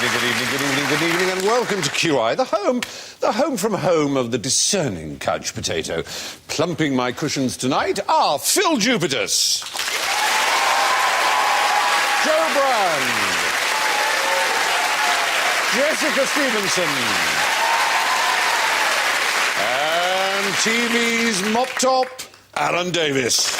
good evening, and welcome to QI, the home from home of the discerning couch potato. Plumping my cushions tonight are Phil Jupitus, Joe Brand, Jessica Stevenson, and TV's mop top, Alan Davis.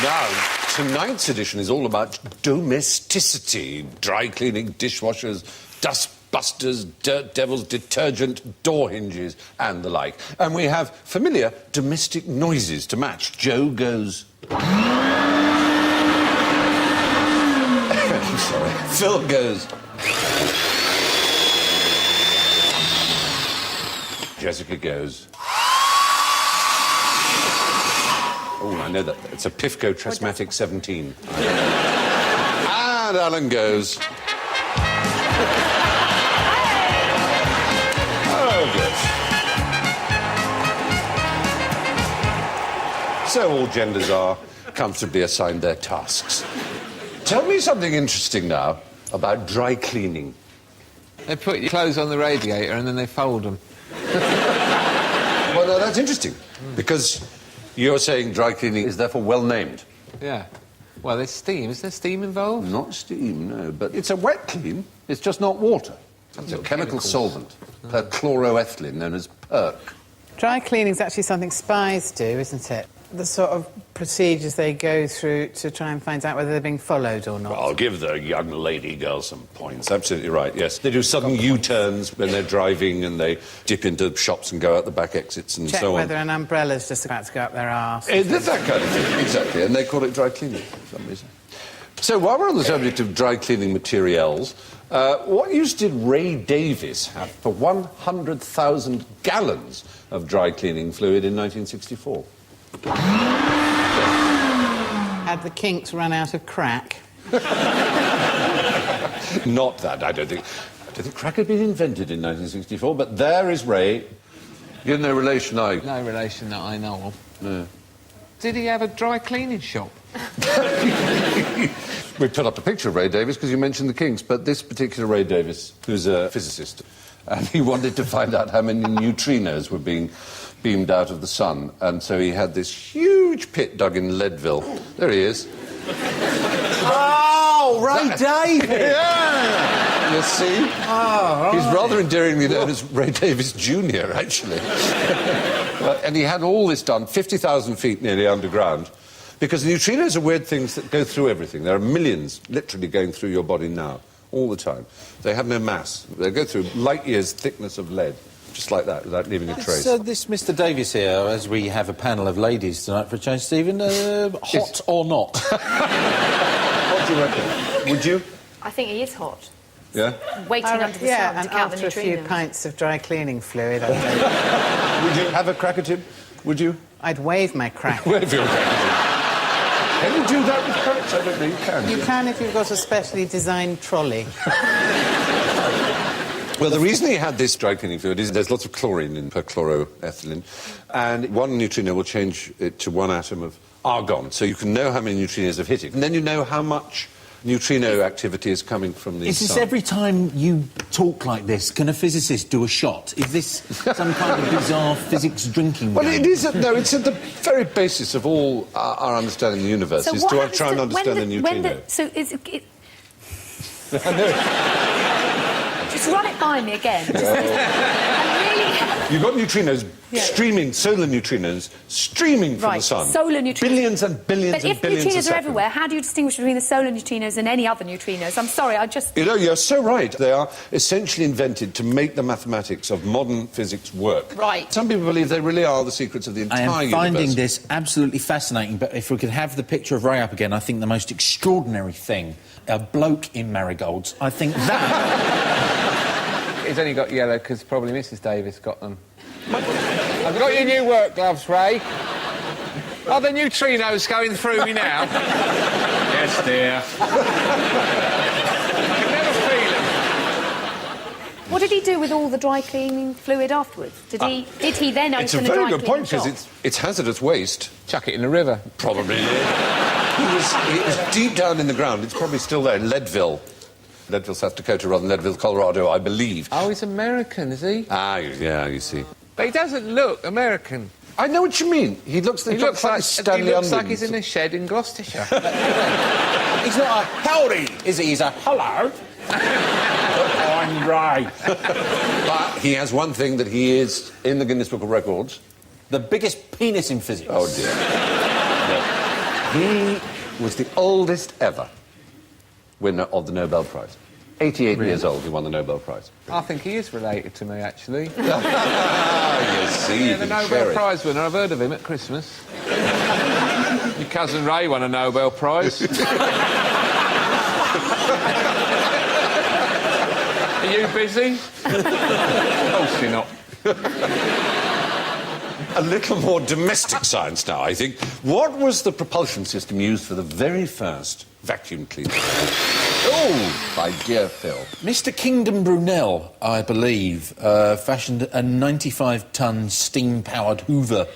Now, tonight's edition is all about domesticity. Dry cleaning, dishwashers, dustbusters, dirt devils, detergent, door hinges, and the like. And we have familiar domestic noises to match. Joe goes... I'm sorry. Phil goes... Jessica goes... Oh, I know that. It's a Pifco Tresmatic 17. And Alan goes... Oh, good. So all genders are comfortably assigned their tasks. Tell me something interesting now about dry cleaning. They put your clothes on the radiator and then they fold them. Well, no, that's interesting, because... You're saying dry cleaning is therefore well named? Yeah. Well, there's steam. Is there steam involved? Not steam, no, but it's a wet clean. It's just not water. It's a chemical solvent, perchloroethylene, known as perk. Dry cleaning is actually something spies do, isn't it? The sort of procedures they go through to try and find out whether they're being followed or not. Well, I'll give the young lady girl some points. Absolutely right, yes. They do sudden U-turns when they're driving, and they dip into shops and go out the back exits and Check so on. whether an umbrella's just about to go up their arse. That kind of thing, exactly. And they call it dry cleaning for some reason. So while we're on the subject of dry cleaning materials, what use did Ray Davis have for 100,000 gallons of dry cleaning fluid in 1964? Had the kinks run out of crack? Not that, I don't think crack had been invented in 1964, but there is Ray. You're no relation, are you? No relation that I know of. No. Did he have a dry cleaning shop? We put up a picture of Ray Davis because you mentioned the Kinks, but this particular Ray Davis, who's a physicist, and he wanted to find out how many neutrinos were being beamed out of the sun, and so he had this huge pit dug in Leadville. There he is. Oh, Ray Davis! Yeah! You see? Oh, right. He's rather endearingly known as Ray Davis Jr., actually. And he had all this done, 50,000 feet nearly underground, because neutrinos are weird things that go through everything. There are millions literally going through your body now, all the time. They have no mass. They go through light years thickness of lead, just like that, without leaving a trace. So this Mr Davis here, as we have a panel of ladies tonight for a change, Stephen, hot or not? What do you reckon? Would you? I think he is hot. Yeah? Waiting under the sun and to count the after a few neutrinos. pints of dry cleaning fluid, Would you have a crackertip? Would you? I'd wave my crack. Wave your crackertip. Can you do that with cracks? I don't think you can. You can if you've got a specially designed trolley. Well, the reason he had this dry cleaning fluid is there's lots of chlorine in perchloroethylene, and one neutrino will change it to one atom of argon, so you can know how many neutrinos have hit it, and then you know how much neutrino activity is coming from the Is this sun. every time you talk like this, can a physicist do a shot? Is this some kind of bizarre physics drinking Well, game? it is. No, it's at the very basis of all our understanding of the universe, is to try and understand the neutrino. So is it... Just run it by me again. You've got neutrinos streaming, solar neutrinos, streaming from the sun. Solar neutrinos. Billions and billions and billions But if neutrinos a are second. everywhere, how do you distinguish between the solar neutrinos and any other neutrinos? I'm sorry, I just... You know, you're so right. They are essentially invented to make the mathematics of modern physics work. Right. Some people believe they really are the secrets of the entire I am universe. finding this absolutely fascinating, but if we could have the picture of Ray up again, I think the most extraordinary thing, a bloke in marigolds, I think that... He's only got yellow because probably Mrs Davis got them. I've got your new work gloves, Ray. Are the neutrinos going through me now? Yes, dear. I can never feel them. What did he do with all the dry cleaning fluid afterwards? Did he then It's a open a dry very good cleaning point, because shop? it's hazardous waste. Chuck it in the river. Probably. It was deep down in the ground. It's probably still there in Leadville. Leadville, South Dakota, rather than Leadville, Colorado, I believe. Oh, he's American, is he? Ah, yeah, you see. But he doesn't look American. I know what you mean. He looks like Stanley he looks like Unwin. he's in a shed in Gloucestershire. He's not a howdy, is he? He's a hello. I'm right. But he has one thing that he is in the Guinness Book of Records. The biggest penis in physics. Oh, dear. No. He was the oldest ever winner of the Nobel Prize. 88 years old, he won the Nobel Prize. I think he is related to me, actually. You see, Yeah, the Nobel Prize winner. I've heard of him at Christmas. Your cousin Ray won a Nobel Prize. Are you busy? Of course you're not. A little more domestic science now, I think. What was the propulsion system used for the very first vacuum cleaner? Oh, my dear Phil. Mr. Kingdom Brunel, I believe, fashioned a 95-ton steam-powered Hoover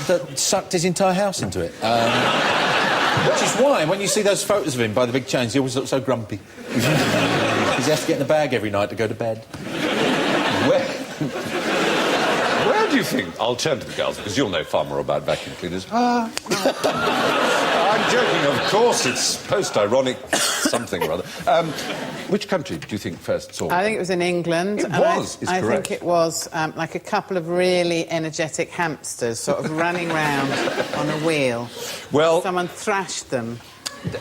that sucked his entire house into it. Which is why, when you see those photos of him by the big chains, he always looks so grumpy. Because he has to get in the bag every night to go to bed. Where do you think... I'll turn to the girls, because you'll know far more about vacuum cleaners. I'm joking, of course, it's post-ironic something or other. Which country do you think first saw it? I think it was in England. It was, it's I correct. think it was like a couple of really energetic hamsters sort of running round on a wheel. Well... Someone thrashed them.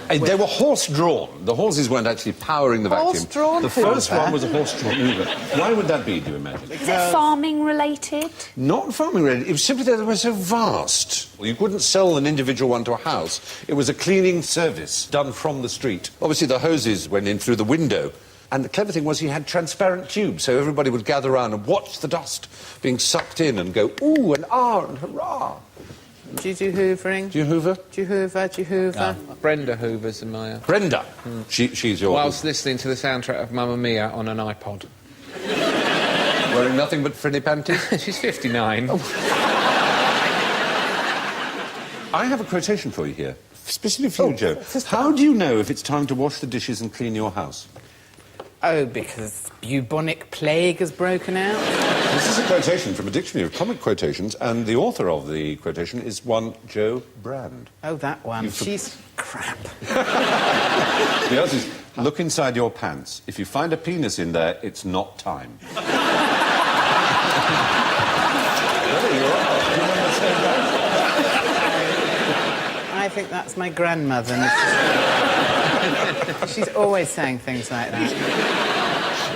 They were horse-drawn. The horses weren't actually powering the vacuum. Horse-drawn The first Hoover? one was a horse-drawn Hoover. Why would that be, do you imagine? Is it farming related? Not farming related. It was simply that they were so vast. You couldn't sell an individual one to a house. It was a cleaning service done from the street. Obviously, the hoses went in through the window. And the clever thing was he had transparent tubes, so everybody would gather around and watch the dust being sucked in and go, ooh, and ah, and hurrah. Do you do hoovering? Do you hoover? Do you hoover? Do you hoover? Brenda Hoover's in my... Brenda. She's your... Whilst listening to the soundtrack of Mamma Mia on an iPod. Wearing nothing but frilly panties? She's 59. I have a quotation for you here, specifically for you, Joe. How do you know if it's time to wash the dishes and clean your house? Oh, because bubonic plague has broken out? This is a quotation from a dictionary of comic quotations, and the author of the quotation is one Joe Brand. Oh, that one. She's crap. The other is, look inside your pants. If you find a penis in there, it's not time. There you are. Do you remember saying that? I think that's my grandmother. She's always saying things like that.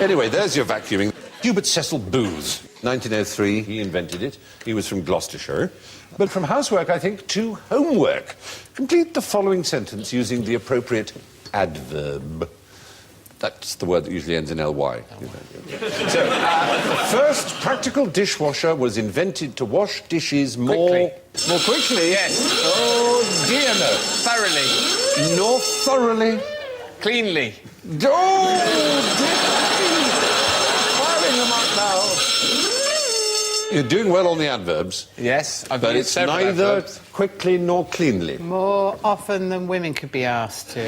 Anyway, there's your vacuuming. Hubert Cecil Booth, 1903, he invented it. He was from Gloucestershire. But from housework, I think, to homework. Complete the following sentence using the appropriate adverb. That's the word that usually ends in ly. So, the first practical dishwasher was invented to wash dishes more quickly. Yes. Oh, dear, no. Thoroughly. Not thoroughly. Cleanly. Oh, dear. Firing them up now. You're doing well on the adverbs. Yes, I've But used it's several neither adverbs. quickly nor cleanly. More often than women could be asked to.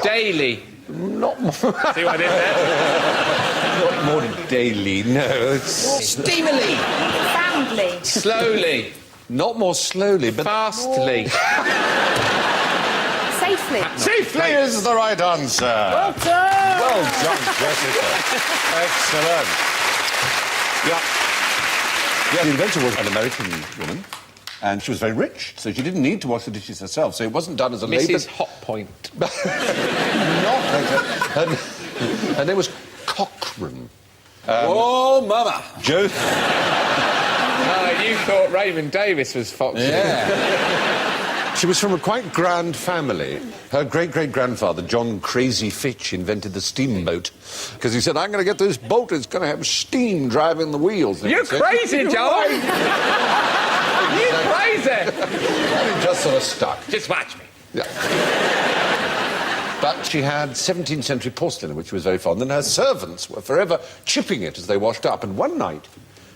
Daily. Not more. See what I did there? Not more daily, no. It's Steamily. Profoundly. Slowly. not more slowly, but Fastly. Safely. safely is the right answer. Well done. Well done, Jessica. Excellent. Yeah. The inventor was an American woman, and she was very rich, so she didn't need to wash the dishes herself. So it wasn't done as a labour. Mrs. Hotpoint. Her name was Cochrane. Oh, mama! Joe. You thought Raymond Davis was foxy. Yeah. She was from a quite grand family. Her great-great-grandfather, John Crazy Fitch, invented the steamboat because he said, I'm going to get this boat, it's going to have steam driving the wheels. You're crazy, John! You're crazy! It just sort of stuck. Just watch me. Yeah. But she had 17th century porcelain, which she was very fond, and her servants were forever chipping it as they washed up. And one night,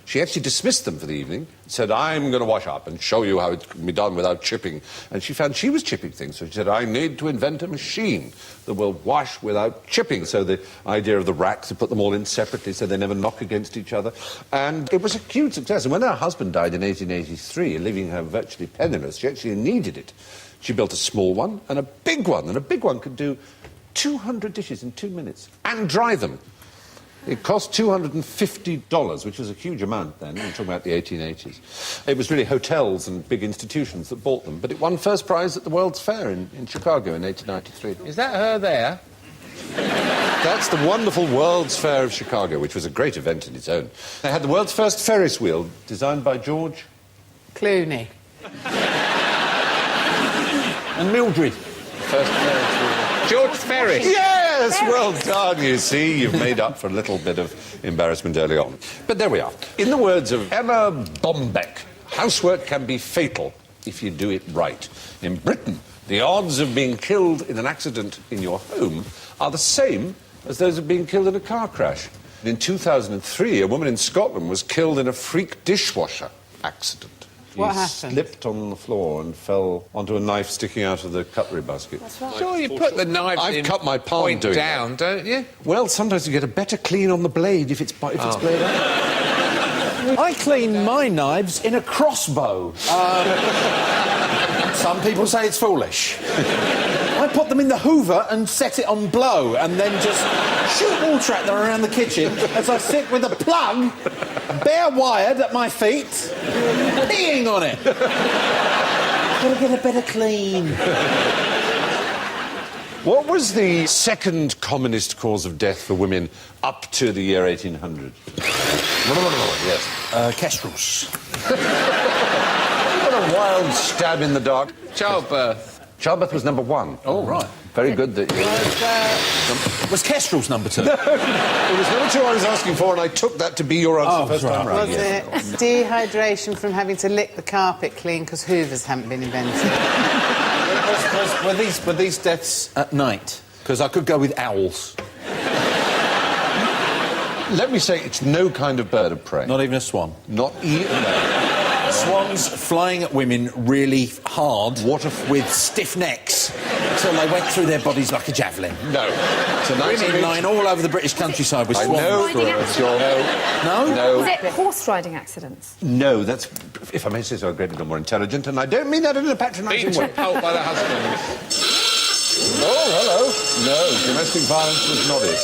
She actually dismissed them for the evening, said, I'm going to wash up and show you how it can be done without chipping. And she found she was chipping things, so she said, I need to invent a machine that will wash without chipping. So the idea of the racks, to put them all in separately so they never knock against each other. And it was a huge success. And when her husband died in 1883, leaving her virtually penniless, she actually needed it. She built a small one and a big one, and a big one could do 200 dishes in 2 minutes and dry them. It cost $250, which was a huge amount then. I'm talking about the 1880s. It was really hotels and big institutions that bought them, but it won first prize at the World's Fair in Chicago in 1893. Is that her there? That's the wonderful World's Fair of Chicago, which was a great event in its own. They had the world's first Ferris wheel, designed by George Clooney. And Mildred. First Ferris wheel. George Ferris. Yes, well done, you see. You've made up for a little bit of embarrassment early on. But there we are. In the words of Emma Bombeck, housework can be fatal if you do it right. In Britain, the odds of being killed in an accident in your home are the same as those of being killed in a car crash. In 2003, a woman in Scotland was killed in a freak dishwasher accident. What She happened? slipped on the floor and fell onto a knife sticking out of the cutlery basket. That's right. Sure, you put the knife I've in cut my palm point doing down, don't you? Well, sometimes you get a better clean on the blade if it's blade up. I clean my knives in a crossbow. Some people say it's foolish. I put them in the Hoover and set it on blow and then just shoot water at them around the kitchen as I sit with a plug, bare wired at my feet, peeing on it. Gotta get a better clean. What was the second commonest cause of death for women up to the year 1800? Yes. Kestrels. What a wild stab in the dark. Childbirth. Childbirth was number one. Oh, right. Very good that you... Was Kestrels number 2? It was number 2 I was asking for, and I took that to be your answer first time round. Was it dehydration from having to lick the carpet clean because hoovers haven't been invented? Were these deaths at night? Because I could go with owls. Let me say, it's no kind of bird of prey. Not even a swan. Not even... No. Swans flying at women really hard. What a... With stiff necks. Until they went through their bodies like a javelin. No. Women lying all over the British countryside with I swans. know. Riding accidents. No? No. Was it horse riding accidents? No, that's, if I may say so, a great deal more intelligent, and I don't mean that in a patronising Beaten way. to pulp by the husband. Oh, hello. No, domestic violence was not it.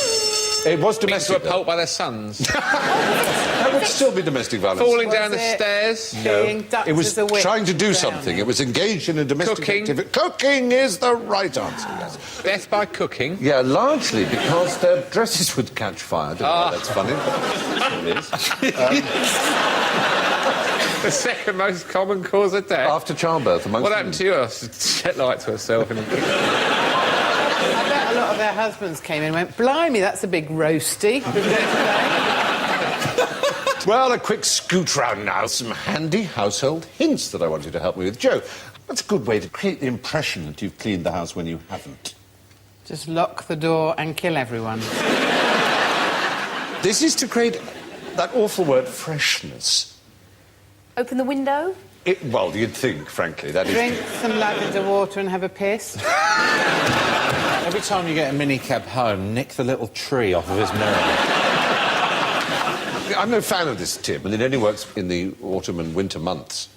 It was Beaten to a domestic. pulp by their sons. That would still be domestic violence. Falling Was down the it stairs. being ducked It was as a witch trying to do drowned? something. It was engaged in a domestic Cooking. activity. Cooking is the right answer, yes. Death by cooking. Yeah, largely because their dresses would catch fire. I don't know why that's funny, but it is. The second most common cause of death. After childbirth, amongst What happened to you? She set light to herself in a... I bet a lot of their husbands came in and went, blimey, that's a big roasty. Well, a quick scoot round now. Some handy household hints that I want you to help me with. Joe, what's a good way to create the impression that you've cleaned the house when you haven't? Just lock the door and kill everyone. This is to create that awful word, freshness. Open the window? Well, you'd think, frankly, that is... Drink some lavender water and have a piss. Every time you get a minicab home, nick the little tree off of his mirror. I'm no fan of this tip, and it only works in the autumn and winter months.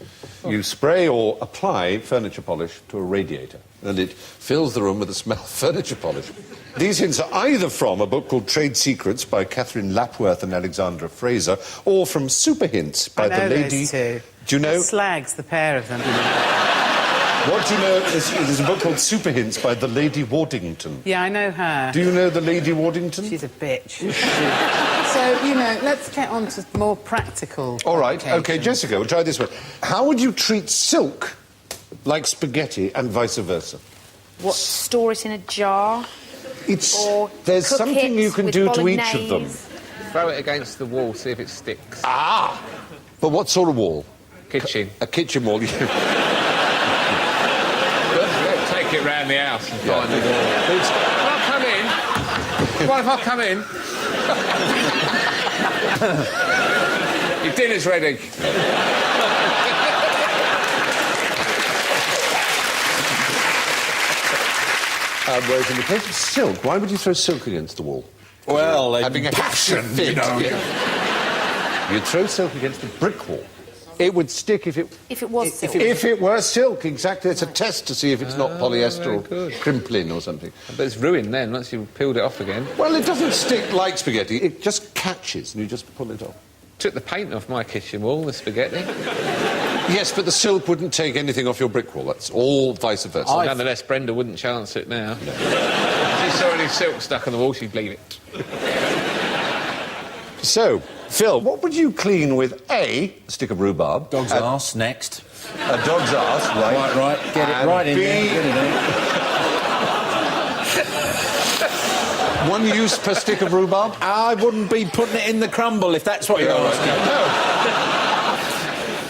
You spray or apply furniture polish to a radiator, and it fills the room with the smell of furniture polish. These hints are either from a book called Trade Secrets by Catherine Lapworth and Alexandra Fraser, or from Super Hints by I know the lady... those two. Do you know... The slags, the pair of them. What do you know? There's a book called Super Hints by the Lady Waddington. Yeah, I know her. Do you know the Lady Waddington? She's a bitch. So, you know, let's get on to more practical All right, OK, applications. Jessica, we'll try this one. How would you treat silk like spaghetti and vice versa? What, store it in a jar? Or There's cook something it you can with do to each of them. bolognese? Throw it against the wall, see if it sticks. Ah! But what sort of wall? Kitchen. A kitchen wall. Take it round the house and find the door. Can I come in? What if I come in? Your dinner's ready. Whereas in the case of silk, why would you throw silk against the wall? Well, Having a passion, fit, you know. You'd throw silk against a brick wall. It would stick if it... If it was silk. If it were silk, exactly. It's a test to see if it's not polyester or good. crimplin or something. But it's ruined then, once you've peeled it off again. Well, it doesn't stick like spaghetti. It just catches and you just pull it off. Took the paint off my kitchen wall, the spaghetti. Yes, but the silk wouldn't take anything off your brick wall. That's all vice versa. Nonetheless, Brenda wouldn't chance it now. No. If she saw any silk stuck on the wall, she'd leave it. So, Phil, what would you clean with A, a stick of rhubarb? Dog's arse, next. A dog's arse, right. Right. Get it right in there. Get it in. One use per stick of rhubarb? I wouldn't be putting it in the crumble if that's what you're asking. No.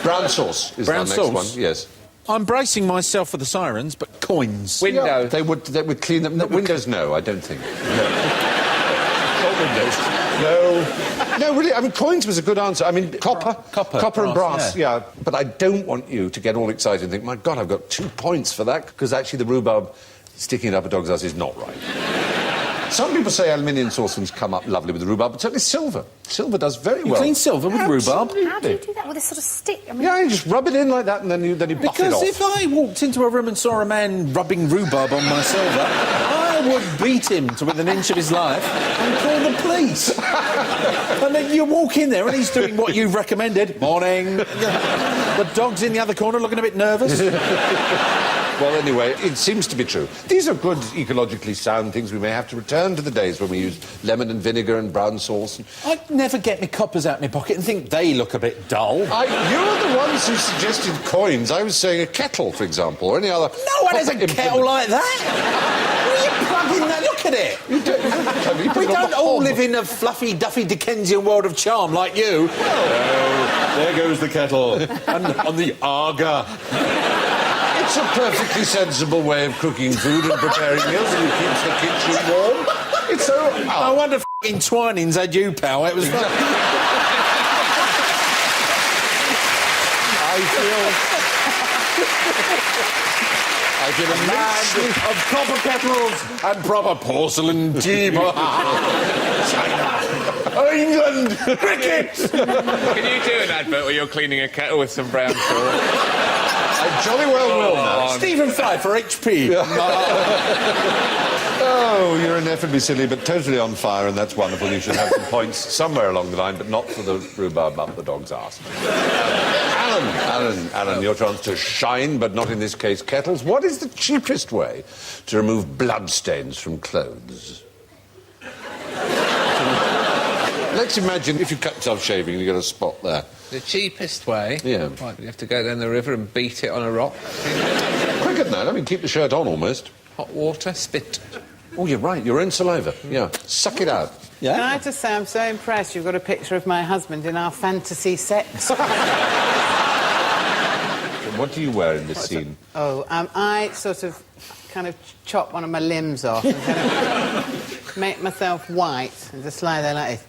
Brown sauce is Brown our next sauce? one, yes. I'm bracing myself for the sirens, but coins. Window. Yeah, they would clean them. No, windows, no, I don't think. No. Not windows. No. No, really, I mean, coins was a good answer. I mean, copper and brass, yeah. But I don't want you to get all excited and think, my God, I've got 2 points for that, because actually the rhubarb sticking it up a dog's ass is not right. Some people say aluminium saucepans come up lovely with the rhubarb, but certainly silver. Silver does very well. Clean silver with rhubarb? How do you do that with a sort of stick? I mean, Yeah, you just rub it in like that and then you buff it off. Because if I walked into a room and saw a man rubbing rhubarb on my silver, I would beat him to within an inch of his life and call the police. And then you walk in there and he's doing what you've recommended. Morning. The dog's in the other corner looking a bit nervous. Well, anyway, it seems to be true. These are good, ecologically sound things. We may have to return to the days when we used lemon and vinegar and brown sauce. I'd never get my coppers out my pocket and think they look a bit dull. You're the ones who suggested coins. I was saying a kettle, for example, or any other... No one has a kettle like that. What are you plugging that? Look at it. We don't all live in a fluffy, duffy Dickensian world of charm like you. Oh, there goes the kettle. And on the Arga. It's a perfectly sensible way of cooking food and preparing meals, and it keeps the kitchen warm. It's so... I wonder if f***ing Twinings had you, pal. It was... I feel a man of copper kettles and proper porcelain tea. China. England. Cricket. Can you do an advert where you're cleaning a kettle with some brown sauce? I jolly well will now. Stephen Fry for HP. Oh, you're ineffably silly, but totally on fire, and that's wonderful. You should have some points somewhere along the line, but not for the rhubarb up the dog's arse. Alan, your chance to shine, but not in this case kettles. What is the cheapest way to remove bloodstains from clothes? Let's imagine if you cut yourself shaving and you get a spot there. The cheapest way? Yeah. Right, you have to go down the river and beat it on a rock. Quicker than that. I mean, keep the shirt on almost. Hot water, spit. Oh, you're right. Your own saliva. Yeah. Suck it out. Can I just say I'm so impressed you've got a picture of my husband in our fantasy set. What do you wear in this scene? I sort of kind of chop one of my limbs off and kind of make myself white and just lie there like this.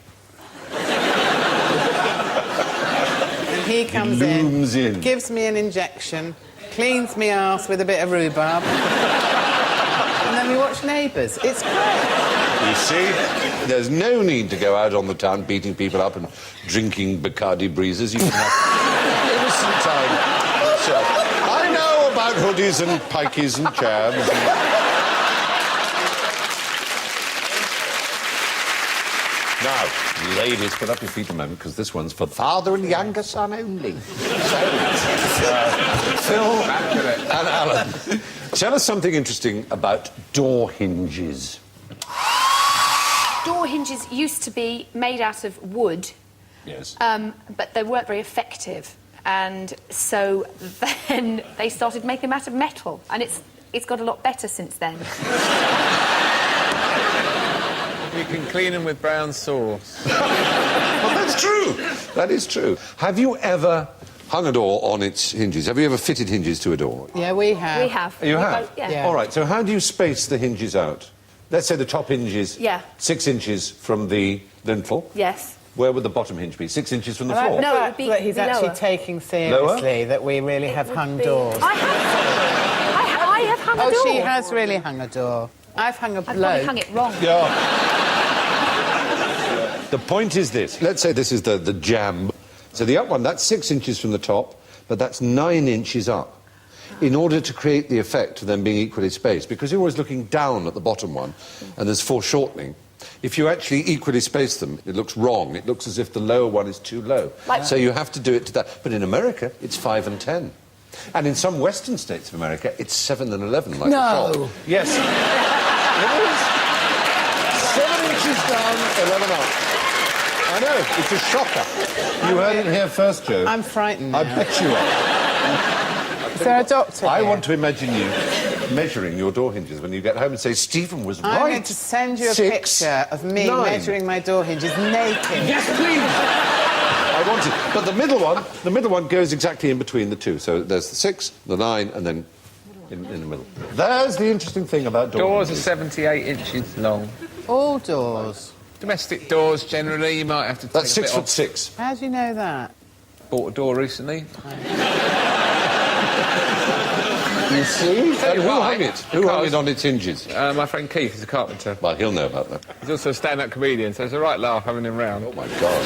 And he comes looms in, gives me an injection, cleans me arse with a bit of rhubarb, and then we watch Neighbours. It's great. You see, there's no need to go out on the town beating people up and drinking Bacardi breezes. You can have innocent time. So, I know about hoodies and pikeys and chabs. Now, ladies, put up your feet a moment, because this one's for father and younger son only. So, Phil and Alan, tell us something interesting about door hinges. door hinges used to be made out of wood. Yes. But they weren't very effective. And so then they started making them out of metal. And it's got a lot better since then. You can clean them with brown sauce. Well, that's true. That is true. Have you ever hung a door on its hinges? Have you ever fitted hinges to a door? Yeah, we have. We have. You We have? both- yeah. Yeah. All right, so how do you space the hinges out? Let's say the top hinge is Yeah. 6 inches from the lintel. Yes. where would the bottom hinge be? 6 inches from the floor? No, it would be that he's actually lower. taking seriously that we really have hung doors. I have hung a door. Oh, she has really hung a door. I've hung a I've probably bloke. hung it wrong. Yeah. The point is this. Let's say this is the jamb. So the up one, that's 6 inches from the top, but that's 9 inches up. In order to create the effect of them being equally spaced, because you're always looking down at the bottom one, and there's foreshortening. If you actually equally space them, it looks wrong. It looks as if the lower one is too low. So you have to do it to that. But in America, it's 5 and 10. And in some western states of America, it's 7 and 11, like No. the shop. Yes. It is. 7 inches down, 11 up. I know, it's a shocker. You heard it here first, Joe. I'm frightened I now. bet you are. Is there a doctor I here? want to imagine you measuring your door hinges when you get home and say, Stephen was right. I'm going to send you a 6, picture of me 9. measuring my door hinges naked. Yes, please. I want it. But the middle one goes exactly in between the two. So there's the 6, the 9, and then in the middle. There's the interesting thing about Doors are hinges. 78 inches long. All doors. Domestic doors, generally, you might have to take That's a bit 6'6". How do you know that? Bought a door recently. You see? Tell you Who why, hung it? Who hung because- it on its hinges? My friend Keith is a carpenter. Well, he'll know about that. He's also a stand-up comedian, so it's a right laugh having him round. Oh, my God.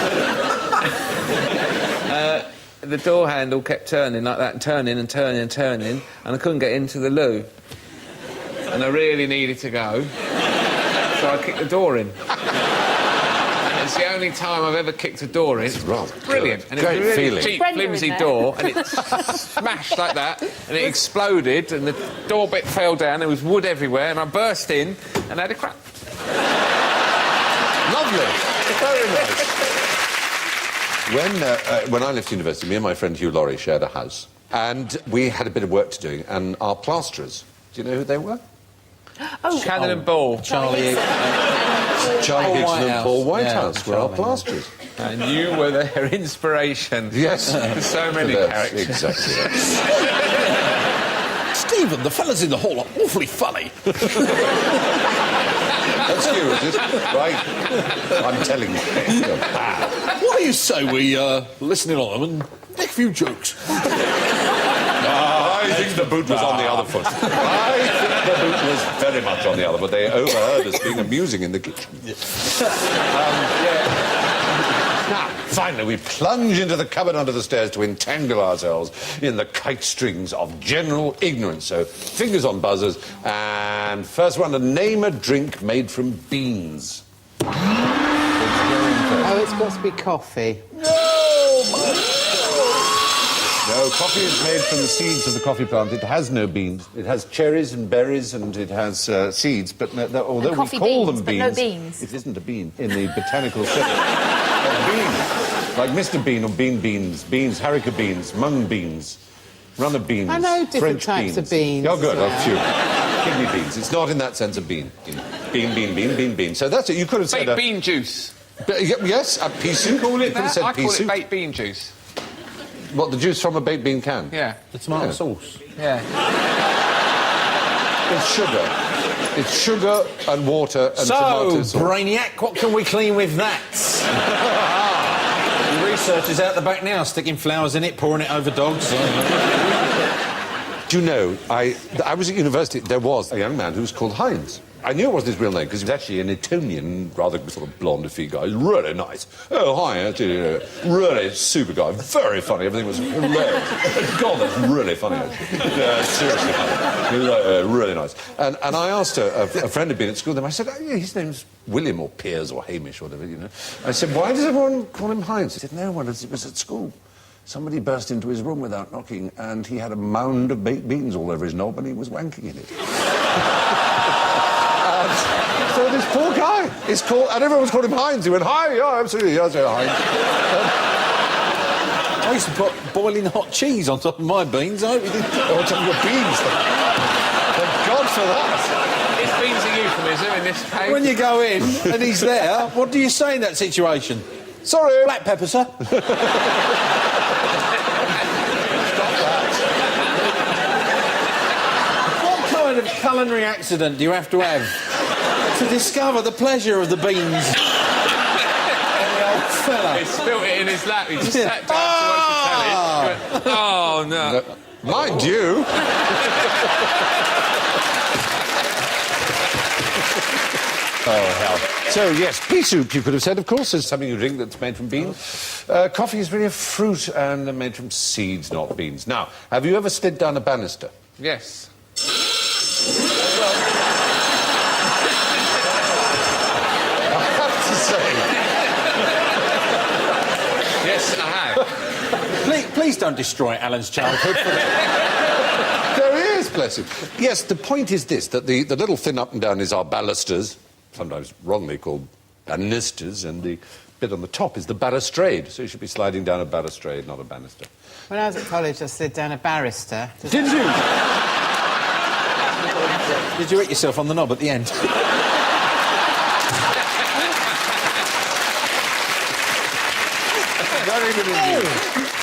The door handle kept turning like that, and turning and turning and turning, and I couldn't get into the loo. And I really needed to go, so I kicked the door in. And it's the only time I've ever kicked a door in. It's rather Brilliant. good. And Great it was a really feeling. cheap, Brenda in flimsy there. door, and it smashed like that, and it exploded, and the door bit fell down, there was wood everywhere, and I burst in, and I had a crap. Lovely. Very nice. When I left university, me and my friend Hugh Laurie shared a house, and we had a bit of work to do, and our plasterers, do you know who they were? Oh, Cannon and ball. Charlie... Charlie Higson and Whitehouse. Paul Yeah, Whitehouse were our Charlie. plasterers. And you were their inspiration. Yes. There's so many That's characters. Exactly. That. Stephen, the fellas in the hall are awfully funny. That's you, is it? Right. I'm telling you. You're bad. What do you say we listen in on them and make a few jokes? I think the boot was on the other foot. I think the boot was very much on the other foot. They overheard us being amusing in the kitchen. Now, finally, we plunge into the cupboard under the stairs to entangle ourselves in the kite strings of general ignorance. So, fingers on buzzers, and first one to name a drink made from beans. Oh, it's got to be coffee. No, coffee is made from the seeds of the coffee plant. It has no beans. It has cherries and berries and it has seeds, but although we coffee call beans, them but beans, no beans. it isn't a bean in the botanical sense. Beans, like Mr. Bean or bean beans, haricot beans, mung beans, runner beans, I know different French types of beans Oh, good, as a few. Kidney beans. It's not in that sense of bean. Bean. So that's it. You could have said Baked bean juice. Yes, a pea soup. Call it You could have that? said I pea call it soup. baked bean juice. What, the juice from a baked bean can? Yeah. The tomato Yeah. sauce. Yeah. It's sugar. It's sugar and water and tomato So, sauce. Brainiac, what can we clean with that? The researcher's out the back now, sticking flowers in it, pouring it over dogs. Do you know, I was at university, there was a young man who was called Heinz. I knew it wasn't his real name because he was actually an Etonian, rather sort of blonde-y guy. Really nice. Oh, hi, really super guy. Very funny. Everything was hilarious. God, that's really funny, actually. Seriously funny. He was really nice. And I asked a friend who'd been at school with him, I said, oh, yeah, his name's William or Piers or Hamish or whatever, you know. I said, why does everyone call him Heinz? He said, no one, it was at school. Somebody burst into his room without knocking and he had a mound of baked beans all over his knob and he was wanking in it. So this poor guy is called, and everyone's called him Heinz. He went, hi, yeah, absolutely, yes, yeah, Heinz. I used to put boiling hot cheese on top of my beans. I hope you didn't. On top of your beans. Thank God for that. This bean's a euphemism in this case. When you go in and he's there, what do you say in that situation? Sorry. Black pepper, sir. What kind of culinary accident do you have to have to discover the pleasure of the beans? And the old fella. He spilt it in his lap. He just sat down to watch the telly. He went, oh, no. Mind you. Oh, hell. So, yes, pea soup, you could have said, of course, is something you drink that's made from beans. Coffee is really a fruit and made from seeds, not beans. Now, have you ever slid down a banister? Yes. I have to say. Yes, I have. Please don't destroy Alan's childhood for that. There is, bless him. Yes, the point is this, that the little thin up and down is our balusters, sometimes wrongly called banisters, and the bit on the top is the balustrade. So you should be sliding down a balustrade, not a banister. When I was at college, I slid down a barrister. Did you? Did you hit yourself on the knob at the end? Very good indeed.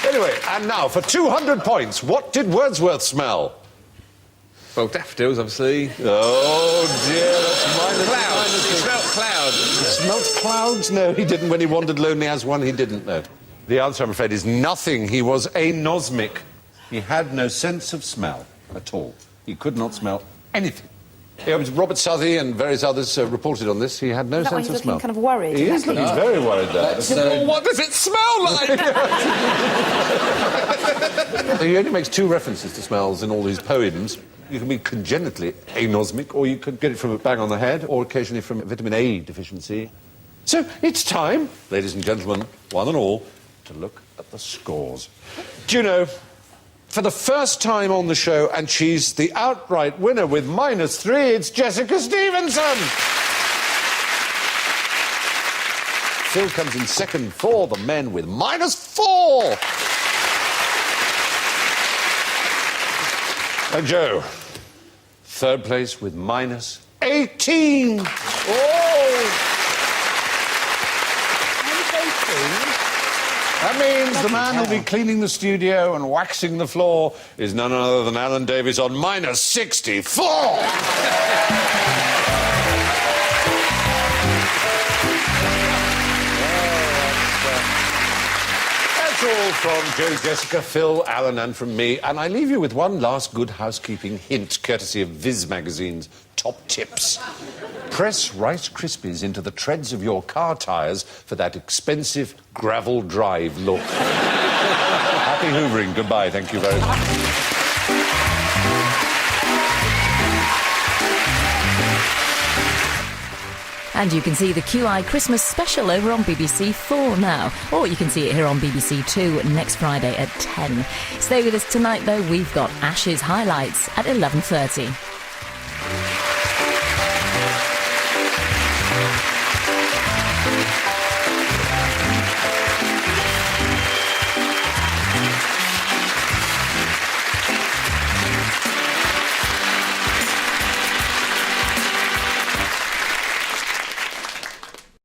Anyway, and now, for 200 points, what did Wordsworth smell? Well, daffodils, obviously. Oh, dear, that's minus. Clouds. He smelt clouds. Smelt clouds? No, he didn't. When he wandered lonely as one, he didn't, no. The answer, I'm afraid, is nothing. He was anosmic. He had no sense of smell at all. He could not smell anything. Yeah, it was Robert Southey and various others reported on this. He had no Is that why sense he's of smell. looking kind of worried? He is looking very worried there. Well, what does it smell like? He only makes 2 references to smells in all his poems. You can be congenitally anosmic, or you could get it from a bang on the head, or occasionally from vitamin A deficiency. So it's time, ladies and gentlemen, one and all, to look at the scores. Do you know, for the first time on the show, and she's the outright winner with -3, it's Jessica Stevenson! Phil comes in second for the men with -4! And Joe, third place with -18. Oh! That means the man who'll be cleaning the studio and waxing the floor is none other than Alan Davies on -64. That's all from Joe, Jessica, Phil, Alan and from me. And I leave you with one last good housekeeping hint, courtesy of Viz Magazine's Top Tips. Press Rice Krispies into the treads of your car tyres for that expensive gravel drive look. Happy hoovering. Goodbye. Thank you very much. And you can see the QI Christmas special over on BBC 4 now. Or you can see it here on BBC 2 next Friday at 10. Stay with us tonight, though. We've got Ash's highlights at 11:30.